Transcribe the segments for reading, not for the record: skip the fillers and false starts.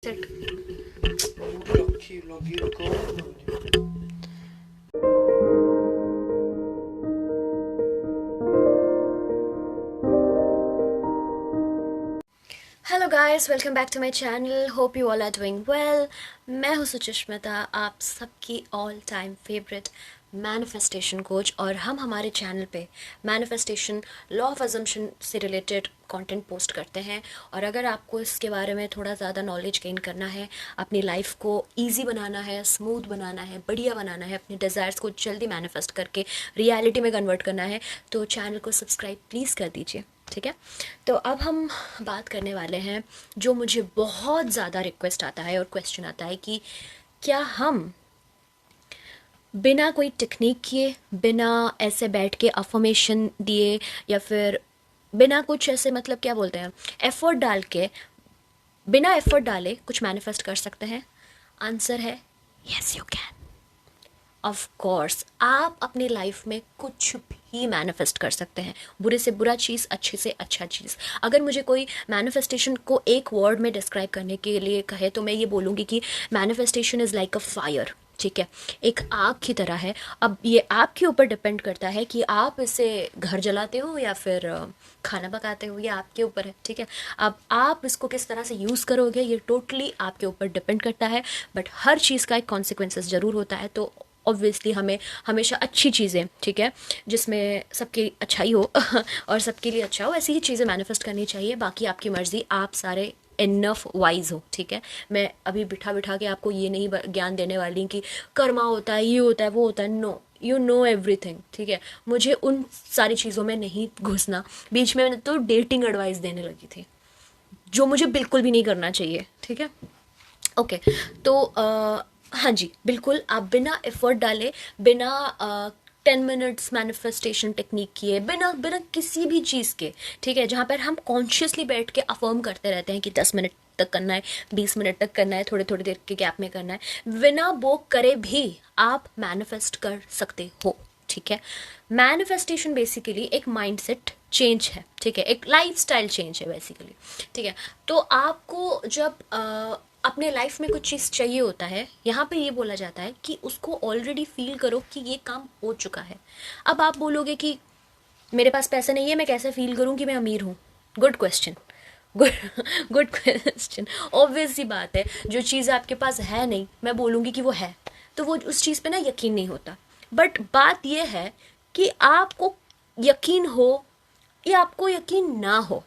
Set. Hello guys, welcome back to my channel. Hope you all are doing well. मैं हूं सुचिश्मिता, आप सबकी all time favourite manifestation coach, और हम हमारे चैनल पे मैनिफेस्टेशन, लॉ ऑफ अजम्पशन से रिलेटेड कंटेंट पोस्ट करते हैं। और अगर आपको इसके बारे में थोड़ा ज़्यादा नॉलेज गेन करना है, अपनी लाइफ को ईजी बनाना है, स्मूथ बनाना है, बढ़िया बनाना है, अपने डिज़ायर्स को जल्दी मैनिफेस्ट करके रियलिटी में कन्वर्ट करना है, तो चैनल को सब्सक्राइब प्लीज़ कर दीजिए, ठीक है। तो अब हम बात करने वाले हैं जो मुझे बहुत ज़्यादा रिक्वेस्ट आता है और क्वेश्चन आता है कि क्या हम बिना कोई टेक्निक किए, बिना ऐसे बैठ के अफर्मेशन दिए, या फिर बिना कुछ ऐसे, मतलब क्या बोलते हैं, एफर्ट डाल के, बिना एफर्ट डाले कुछ मैनिफेस्ट कर सकते हैं? आंसर है yes, you can. Of course आप अपनी लाइफ में कुछ भी मैनिफेस्ट कर सकते हैं, बुरे से बुरा चीज़, अच्छे से अच्छा चीज़। अगर मुझे कोई मैनिफेस्टेशन को एक वर्ड में डिस्क्राइब करने के लिए कहे तो मैं ये बोलूँगी कि manifestation is like a fire, ठीक है, एक आग की तरह है। अब ये आपके ऊपर डिपेंड करता है कि आप इसे घर जलाते हो या फिर खाना पकाते हो, ये आपके ऊपर है, ठीक है। अब आप इसको किस तरह से यूज़ करोगे ये टोटली आपके ऊपर डिपेंड करता है, बट हर चीज़ का एक कॉन्सिक्वेंसेस ज़रूर होता है। तो ऑब्वियसली हमें हमेशा अच्छी चीज़ें, ठीक है, जिसमें सबकी अच्छाई हो और सबके लिए अच्छा हो, ऐसी ही चीज़ें मैनिफेस्ट करनी चाहिए। बाकी आपकी मर्ज़ी, आप सारे इनफ वाइज हो, ठीक है। मैं अभी बिठा बिठा के आपको ये नहीं ज्ञान देने वाली कि कर्मा होता है, ये होता है, वो होता है। नो, यू नो एवरीथिंग, ठीक है। मुझे उन सारी चीज़ों में नहीं घुसना। बीच में मैंने तो डेटिंग एडवाइस देने लगी थी, जो मुझे बिल्कुल भी नहीं करना चाहिए, ठीक है। ओके, तो हाँ जी, बिल्कुल आप बिना एफर्ट डाले, बिना 10 मिनट्स मैनिफेस्टेशन टेक्निक किए, बिना बिना किसी भी चीज़ के, ठीक है, जहाँ पर हम कॉन्शियसली बैठ के अफर्म करते रहते हैं कि 10 मिनट तक करना है, 20 मिनट तक करना है, थोड़े थोड़ी देर के गैप में करना है, बिना वो करे भी आप मैनिफेस्ट कर सकते हो, ठीक है। मैनिफेस्टेशन बेसिकली एक माइंडसेट चेंज है, ठीक है, एक लाइफस्टाइल चेंज है बेसिकली, ठीक है। तो आपको जब अपने लाइफ में कुछ चीज़ चाहिए होता है, यहाँ पे ये बोला जाता है कि उसको ऑलरेडी फील करो कि ये काम हो चुका है। अब आप बोलोगे कि मेरे पास पैसे नहीं है, मैं कैसे फील करूँ कि मैं अमीर हूँ? Good question, good good question. Obvious सी बात है, जो चीज़ आपके पास है नहीं, मैं बोलूँगी कि वो है, तो वो उस चीज़ पे ना यकीन नहीं होता। बट बात ये है कि आपको यकीन हो या आपको यकीन ना हो,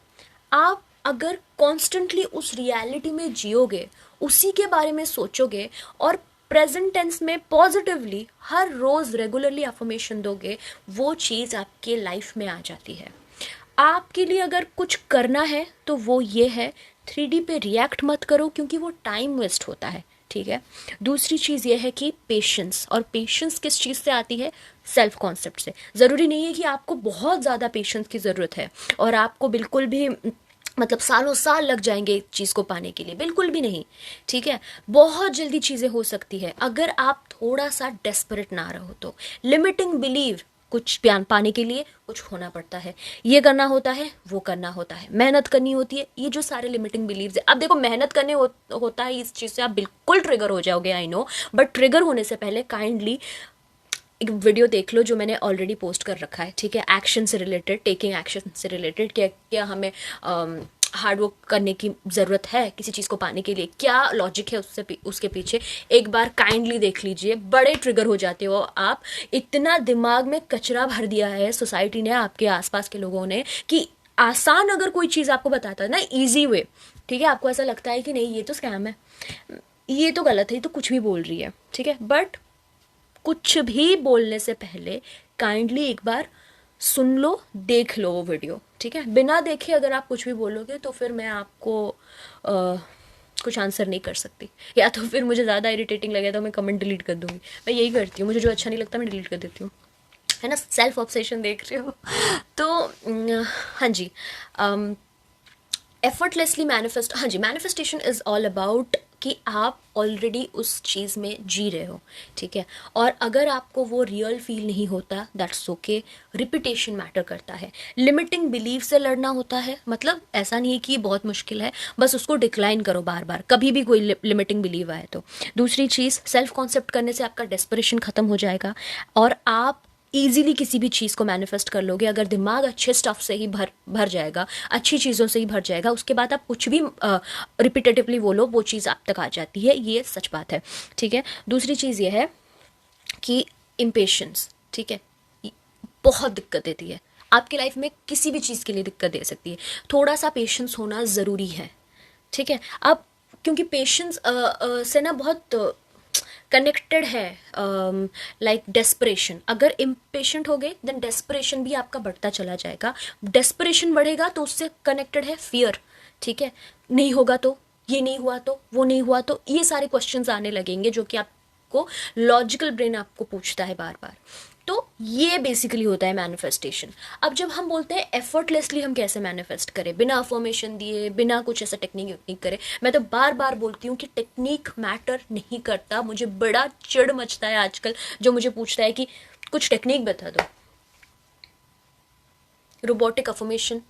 आप अगर कॉन्स्टेंटली उस रियलिटी में जियोगे, उसी के बारे में सोचोगे, और प्रेजेंट टेंस में पॉजिटिवली हर रोज़ रेगुलरली अफर्मेशन दोगे, वो चीज़ आपके लाइफ में आ जाती है। आपके लिए अगर कुछ करना है तो वो ये है, 3D पे रिएक्ट मत करो, क्योंकि वो टाइम वेस्ट होता है, ठीक है। दूसरी चीज़ ये है कि पेशेंस, और पेशेंस किस चीज़ से आती है? सेल्फ कॉन्सेप्ट से। ज़रूरी नहीं है कि आपको बहुत ज़्यादा पेशेंस की ज़रूरत है और आपको बिल्कुल भी, मतलब सालों साल लग जाएंगे एक चीज़ को पाने के लिए, बिल्कुल भी नहीं, ठीक है। बहुत जल्दी चीज़ें हो सकती है अगर आप थोड़ा सा डेस्परेट ना रहो तो। लिमिटिंग बिलीव, कुछ बयान पाने के लिए कुछ होना पड़ता है, ये करना होता है, वो करना होता है, मेहनत करनी होती है, ये जो सारे लिमिटिंग बिलीव्स है। अब देखो, मेहनत करने होता है, इस चीज़ से आप बिल्कुल ट्रिगर हो जाओगे, आई नो, बट ट्रिगर होने से पहले काइंडली एक वीडियो देख लो जो मैंने ऑलरेडी पोस्ट कर रखा है, ठीक है, एक्शन से रिलेटेड, टेकिंग एक्शन से रिलेटेड। क्या क्या हमें हार्ड वर्क करने की ज़रूरत है किसी चीज़ को पाने के लिए, क्या लॉजिक है उसके पीछे, एक बार काइंडली देख लीजिए। बड़े ट्रिगर हो जाते हो आप, इतना दिमाग में कचरा भर दिया है सोसाइटी ने, आपके आसपास के लोगों ने, कि आसान अगर कोई चीज़ आपको बताता है ना, ईजी वे, ठीक है, आपको ऐसा लगता है कि नहीं ये तो स्कैम है, ये तो गलत है, ये तो कुछ भी बोल रही है, ठीक है। बट कुछ भी बोलने से पहले काइंडली एक बार सुन लो, देख लो वो वीडियो, ठीक है। बिना देखे अगर आप कुछ भी बोलोगे तो फिर मैं आपको कुछ आंसर नहीं कर सकती, या तो फिर मुझे ज़्यादा इरिटेटिंग लगे तो मैं कमेंट डिलीट कर दूंगी। मैं यही करती हूँ, मुझे जो अच्छा नहीं लगता मैं डिलीट कर देती हूँ, है ना। सेल्फ ऑब्सेशन देख रहे हो तो हाँ जी, एफर्टलेसली मैनिफेस्ट, हाँ जी, मैनिफेस्टेशन इज़ ऑल अबाउट कि आप ऑलरेडी उस चीज़ में जी रहे हो, ठीक है। और अगर आपको वो रियल फील नहीं होता, दैट्स ओके, रिपीटेशन मैटर करता है। लिमिटिंग बिलीफ से लड़ना होता है, मतलब ऐसा नहीं है कि बहुत मुश्किल है, बस उसको डिक्लाइन करो बार बार, कभी भी कोई लिमिटिंग बिलीव आए तो। दूसरी चीज़, सेल्फ कॉन्सेप्ट करने से आपका डेस्परेशन ख़त्म हो जाएगा और आप ईजिली किसी भी चीज़ को मैनिफेस्ट कर लोगे। अगर दिमाग अच्छे स्टफ से ही भर जाएगा, अच्छी चीज़ों से ही भर जाएगा, उसके बाद आप कुछ भी रिपीटेटिवली बोलो, वो चीज़ आप तक आ जाती है। ये सच बात है, ठीक है। दूसरी चीज़ ये है कि इम्पेशंस, ठीक है, बहुत दिक्कत देती है आपकी लाइफ में, किसी भी चीज़ के लिए दिक्कत दे सकती है। थोड़ा सा पेशेंस होना ज़रूरी है, ठीक है। अब क्योंकि पेशेंस से ना बहुत कनेक्टेड है लाइक डेस्परेशन। अगर इम्पेशेंट हो गए देन डेस्परेशन भी आपका बढ़ता चला जाएगा। डेस्परेशन बढ़ेगा तो उससे कनेक्टेड है फियर, ठीक है। नहीं होगा तो, ये नहीं हुआ तो, वो नहीं हुआ तो, ये सारे क्वेश्चंस आने लगेंगे जो कि आपको लॉजिकल ब्रेन आपको पूछता है बार बार। तो ये बेसिकली होता है मैनिफेस्टेशन। अब जब हम बोलते हैं एफर्टलेसली हम कैसे मैनिफेस्ट करें, बिना अफर्मेशन दिए, बिना कुछ ऐसा टेक्निक करे, मैं तो बार बार बोलती हूँ कि टेक्निक मैटर नहीं करता। मुझे बड़ा चिढ़ मचता है आजकल जो मुझे पूछता है कि कुछ टेक्निक बता दो, रोबोटिक अफर्मेशन।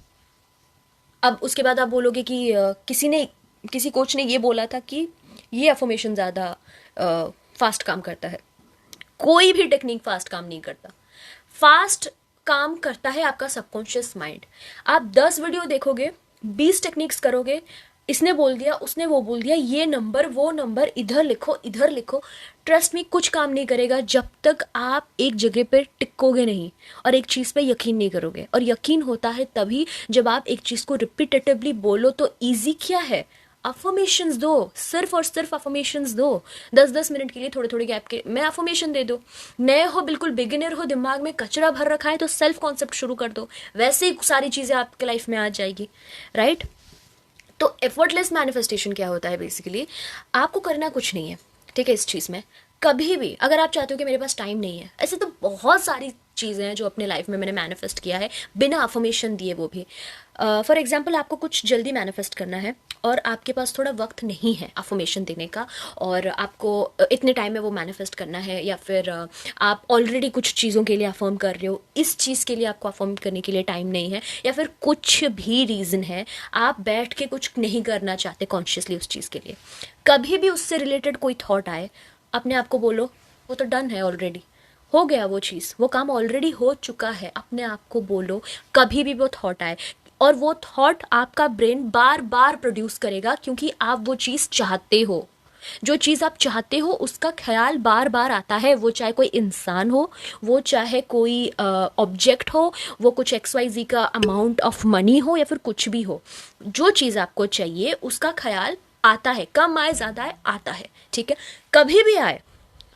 अब उसके बाद आप बोलोगे कि किसी कोच ने ये बोला था कि ये अफर्मेशन ज़्यादा फास्ट काम करता है। कोई भी टेक्निक फास्ट काम नहीं करता। फास्ट काम करता है आपका सबकॉन्शियस माइंड। आप 10 वीडियो देखोगे, 20 टेक्निक्स करोगे, इसने बोल दिया, उसने वो बोल दिया, ये नंबर, वो नंबर, इधर लिखो, इधर लिखो, ट्रस्ट मी कुछ काम नहीं करेगा जब तक आप एक जगह पे टिकोगे नहीं और एक चीज़ पे यकीन नहीं करोगे। और यकीन होता है तभी जब आप एक चीज़ को रिपीटेटिवली बोलो। तो ईजी क्या है, अफर्मेशंस दो, सिर्फ और सिर्फ अफर्मेशंस दो। 10-10 मिनट के लिए, थोड़े थोड़े गैप के में अफर्मेशन दे दो। नए हो, बिल्कुल बिगिनर हो, दिमाग में कचरा भर रखा है, तो सेल्फ कॉन्सेप्ट शुरू कर दो, वैसे ही सारी चीज़ें आपके लाइफ में आ जाएगी, राइट। तो एफर्टलेस मैनिफेस्टेशन क्या होता है, बेसिकली आपको करना कुछ नहीं है, ठीक है। इस चीज़ में कभी भी अगर आप चाहते हो कि मेरे पास टाइम नहीं है, ऐसे तो बहुत सारी चीज़ें हैं जो अपने लाइफ में मैंने मैनिफेस्ट किया है बिना अफर्मेशन दिए, वो भी। फॉर एग्जाम्पल, आपको कुछ जल्दी मैनिफेस्ट करना है और आपके पास थोड़ा वक्त नहीं है अफर्मेशन देने का, और आपको इतने टाइम में वो मैनिफेस्ट करना है, या फिर आप ऑलरेडी कुछ चीज़ों के लिए अफर्म कर रहे हो, इस चीज़ के लिए आपको अफर्म करने के लिए टाइम नहीं है, या फिर कुछ भी रीज़न है, आप बैठ के कुछ नहीं करना चाहते कॉन्शियसली उस चीज़ के लिए। कभी भी उससे रिलेटेड कोई थॉट आए, अपने आप को बोलो वो तो डन है, ऑलरेडी हो गया वो चीज़, वो काम ऑलरेडी हो चुका है। अपने आप को बोलो कभी भी वो थॉट आए, और वो थॉट आपका ब्रेन बार बार प्रोड्यूस करेगा, क्योंकि आप वो चीज़ चाहते हो। जो चीज़ आप चाहते हो उसका ख्याल बार बार आता है, वो चाहे कोई इंसान हो, वो चाहे कोई ऑब्जेक्ट हो, वो कुछ XYZ का अमाउंट ऑफ मनी हो, या फिर कुछ भी हो। जो चीज़ आपको चाहिए उसका ख्याल आता है, कम आए ज़्यादा आए, आता है, ठीक है। कभी भी आए,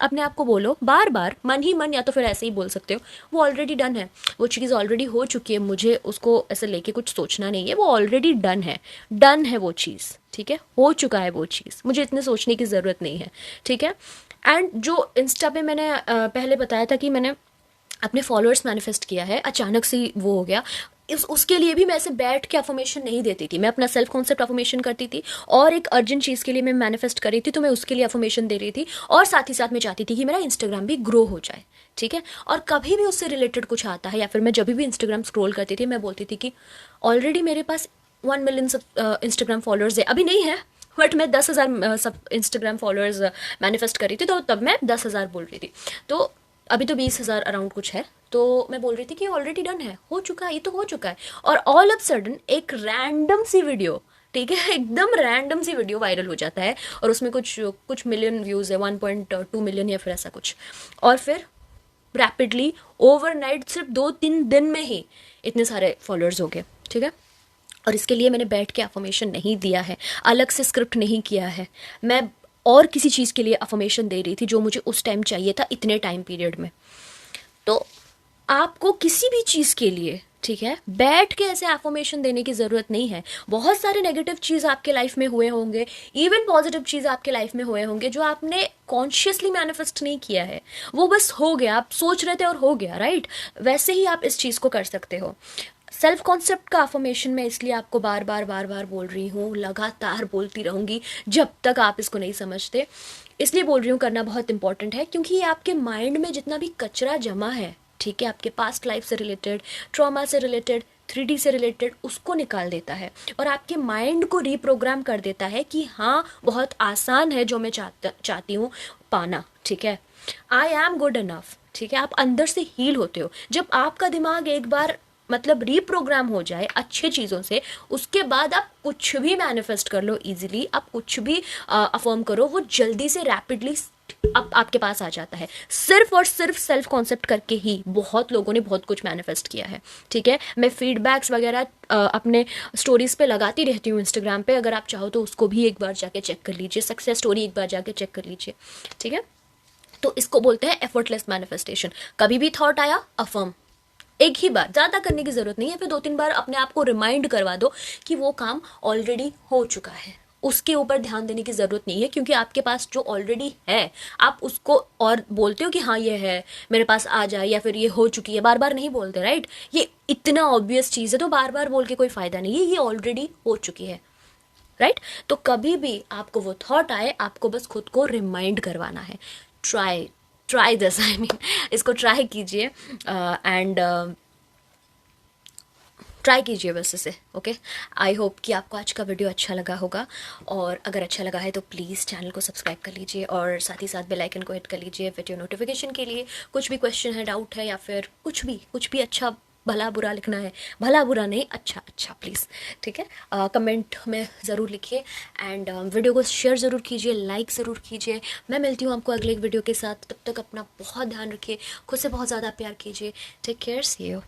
अपने आप को बोलो बार बार, मन ही मन, या तो फिर ऐसे ही बोल सकते हो, वो ऑलरेडी डन है, वो चीज़ ऑलरेडी हो चुकी है, मुझे उसको ऐसे लेके कुछ सोचना नहीं है, वो ऑलरेडी डन है, डन है वो चीज़, ठीक है, हो चुका है वो चीज़, मुझे इतने सोचने की ज़रूरत नहीं है, ठीक है। एंड जो इंस्टा पे मैंने पहले बताया था कि मैंने अपने फॉलोअर्स मैनिफेस्ट किया है, अचानक से वो हो गया, उसके लिए भी मैं ऐसे बैठ के अफर्मेशन नहीं देती थी, मैं अपना सेल्फ कॉन्सेप्ट अफर्मेशन करती थी, और एक अर्जेंट चीज़ के लिए मैं मैनिफेस्ट कर रही थी तो मैं उसके लिए अफर्मेशन दे रही थी, और साथ ही साथ मैं चाहती थी कि मेरा इंस्टाग्राम भी ग्रो हो जाए, ठीक है। और कभी भी उससे रिलेटेड कुछ आता है, या फिर मैं जब भी इंस्टाग्राम स्क्रॉल करती थी, मैं बोलती थी कि ऑलरेडी मेरे पास 1 मिलियन इंस्टाग्राम फॉलोअर्स है, अभी नहीं है, बट मैं 10,000 सब इंस्टाग्राम फॉलोअर्स मैनिफेस्ट कर रही थी, तो तब मैं 10,000 बोल रही थी, तो अभी तो 20,000 अराउंड कुछ है। तो मैं बोल रही थी कि ऑलरेडी डन है, हो चुका है, ये तो हो चुका है। और ऑल ऑफ सडन एक रैंडम सी वीडियो, ठीक है, एकदम रैंडम सी वीडियो वायरल हो जाता है, और उसमें कुछ मिलियन व्यूज़ है, 1.2 मिलियन या फिर ऐसा कुछ, और फिर रैपिडली ओवरनाइट, सिर्फ 2-3 दिन में ही इतने सारे फॉलोअर्स हो गए, ठीक है। और इसके लिए मैंने बैठ के अफर्मेशन नहीं दिया है, अलग से स्क्रिप्ट नहीं किया है, मैं और किसी चीज़ के लिए अफर्मेशन दे रही थी जो मुझे उस टाइम चाहिए था, इतने टाइम पीरियड में। तो आपको किसी भी चीज़ के लिए, ठीक है, बैठ के ऐसे अफर्मेशन देने की ज़रूरत नहीं है। बहुत सारे नेगेटिव चीज़ आपके लाइफ में हुए होंगे, इवन पॉजिटिव चीज़ आपके लाइफ में हुए होंगे जो आपने कॉन्शियसली मैनिफेस्ट नहीं किया है, वो बस हो गया, आप सोच रहे थे और हो गया, राइट। वैसे ही आप इस चीज़ को कर सकते हो। सेल्फ कॉन्सेप्ट का अफर्मेशन मैं इसलिए आपको बार बार बोल रही हूँ, लगातार बोलती रहूँगी जब तक आप इसको नहीं समझते। इसलिए बोल रही हूँ, करना बहुत इंपॉर्टेंट है, क्योंकि ये आपके माइंड में जितना भी कचरा जमा है, ठीक है, आपके पास्ट लाइफ से रिलेटेड, ट्रॉमा से रिलेटेड, 3D से रिलेटेड, उसको निकाल देता है और आपके माइंड को रीप्रोग्राम कर देता है कि हाँ बहुत आसान है जो मैं चाहती हूँ पाना, ठीक है, आई एम गुड इनफ, ठीक है। आप अंदर से हील होते हो जब आपका दिमाग एक बार मतलब रीप्रोग्राम हो जाए अच्छे चीज़ों से, उसके बाद आप कुछ भी मैनिफेस्ट कर लो इजीली, आप कुछ भी अफर्म करो, वो जल्दी से रैपिडली आपके पास आ जाता है। सिर्फ और सिर्फ सेल्फ कॉन्सेप्ट करके ही बहुत लोगों ने बहुत कुछ मैनिफेस्ट किया है, ठीक है। मैं फीडबैक्स वगैरह अपने स्टोरीज पे लगाती रहती हूँ इंस्टाग्राम पे, अगर आप चाहो तो उसको भी एक बार जाके चेक कर लीजिए, सक्सेस स्टोरी एक बार जाके चेक कर लीजिए, ठीक है। तो इसको बोलते हैं एफर्टलेस मैनिफेस्टेशन। कभी भी थॉट आया, अफर्म, एक ही बार, ज़्यादा करने की ज़रूरत नहीं है, फिर 2-3 बार अपने आप को रिमाइंड करवा दो कि वो काम ऑलरेडी हो चुका है, उसके ऊपर ध्यान देने की ज़रूरत नहीं है, क्योंकि आपके पास जो ऑलरेडी है आप उसको और बोलते हो कि हाँ ये है, मेरे पास आ जाए, या फिर ये हो चुकी है, बार बार नहीं बोलते, राइट। ये इतना ऑब्वियस चीज़ है तो बार बार बोल के कोई फ़ायदा नहीं है, ये ऑलरेडी हो चुकी है, राइट। तो कभी भी आपको वो थॉट आए, आपको बस खुद को रिमाइंड करवाना है। ट्राई दिस, आई मीन इसको ट्राई कीजिए एंड ट्राई कीजिए बस इसे, ओके। आई होप कि आपको आज का वीडियो अच्छा लगा होगा, और अगर अच्छा लगा है तो प्लीज़ चैनल को सब्सक्राइब कर लीजिए और साथ ही साथ बेल आइकन को हिट कर लीजिए वीडियो नोटिफिकेशन के लिए। कुछ भी क्वेश्चन है, डाउट है, या फिर कुछ भी अच्छा भला बुरा लिखना है, भला बुरा नहीं, अच्छा अच्छा प्लीज़, ठीक है, कमेंट में ज़रूर लिखिए एंड वीडियो को शेयर ज़रूर कीजिए, लाइक ज़रूर कीजिए। मैं मिलती हूँ आपको अगले एक वीडियो के साथ, तब तक अपना बहुत ध्यान रखिए, खुद से बहुत ज़्यादा प्यार कीजिए। Take care, see you.